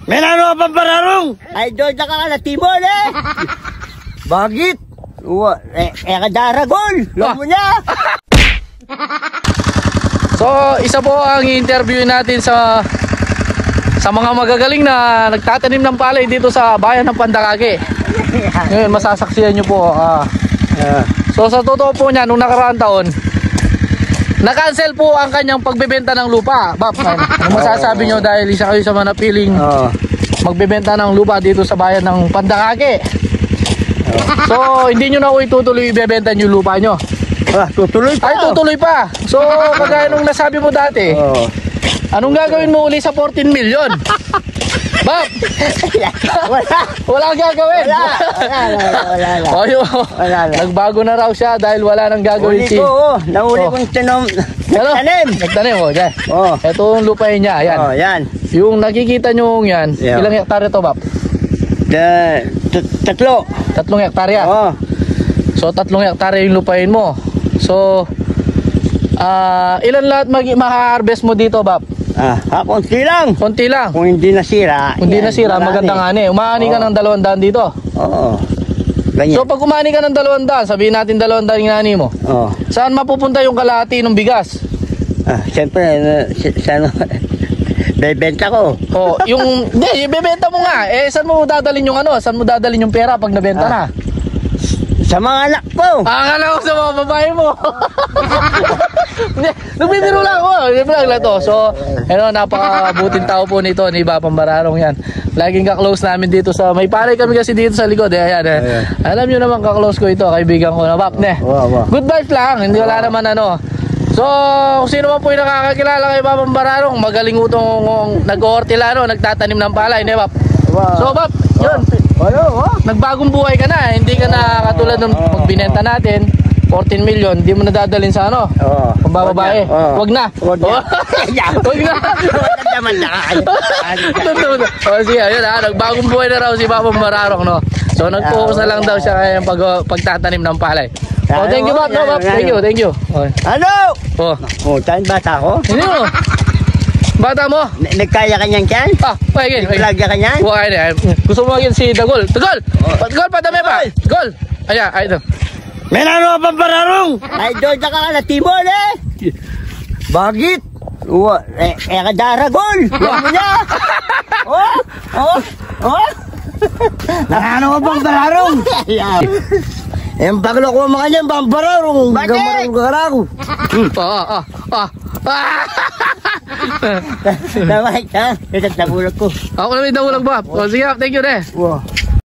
May ano ka pang pararong? Ay, doon na ka na Timor eh. Bakit? Kadaragol. Lomo niya. So, isa po ang interview natin sa mga magagaling na nagtatanim ng palay dito sa bayan ng Pandakake. Ngayon, masasaksihan nyo po. So, sa totoo po niya, nung nakaraang taon, na-cancel po ang kanyang pagbebenta ng lupa. Bab, ano masasabi nyo dahil isa kayo sa mga napiling magbebenta ng lupa dito sa bayan ng Pandakake? So, hindi nyo na itutuloy ibebenta yung lupa nyo? Tutuloy pa. Ay, tutuloy pa. So, kagaya nung nasabi mo dati, anong gagawin mo uli sa 14 million? Bab! Wala kang gagawin. Wala. Nagbago na raw siya dahil wala nang gagawin si... Nahuli kong Nagtanim. Nagtanim, Diyan. Ito yung lupain niya, ayan. Yan. Yung nakikita nyo yan, ilang hektarya to, Bab? 3 3 hektarya. So 3 hektarya yung lupain mo. So ilan lahat ma-harvest mo dito, Bab? Konti lang. Konti lang. Kung hindi nasira. Kung hindi nasira, magandang ani. Umani ka ng 200 dito. Oo. Ganyan. So pag umani ka ng 200, sabihin natin 200 yung ani mo. Saan mapupunta yung kalahati ng bigas? Siyempre, saan bebenta ko. Yung hindi, ibebenta mo nga. Saan mo dadalhin yung ano? Saan mo dadalhin yung pera pag nabenta na? Sa mga anak ko. Akala ko sa mga babae mo. Nagbibiro lang ako. Nagbibiro lang to. So, napakabuting tao po nito ni Bab Pambararong yan. Laging ka-close namin dito sa... May palay kami kasi dito sa likod. Ayan. Alam nyo naman ka-close ko ito. Kaibigan ko na Bab. Good vibes lang. Hindi wala naman ano. So, kung sino man po yung nakakakilala kay Bab Pambararong, magaling utong nag-ortilano, nagtatanim ng palay. Bab. So, Bab, yun. Nagbagong buhay ka na. Hindi ka na katulad nung pagbinenta natin 14 million, hindi mo nadadalhin sa ano? Kung bababae. Wag na. Wag na. Sige, ayun nagbagong buhay na raw si Bab Pambararong, no? So nag-focus na lang daw siya kaya pagtatanim ng palay. Thank you, Bab. Bab. Thank you. Ano? Tan bata ko? Hindi mo. Bata mo? Nagkaya ka niyan, Ken? Pwede. Nagkaya ka niyan? Gusto mo maging si Dagol. Dagol! Dagol, padami pa! Dagol! Ayan, ito. May ano ka pang pararong? Ay, doon na ka na Timor eh. Bakit? Kadaragol. Lomo niya. Ano ka pang pararong? Yung baglo ko mga niyan, pang pararong. Bakit? Nawag ka. Ito nagulag ko. Ako na may nagulag, Bab. Sige, thank you,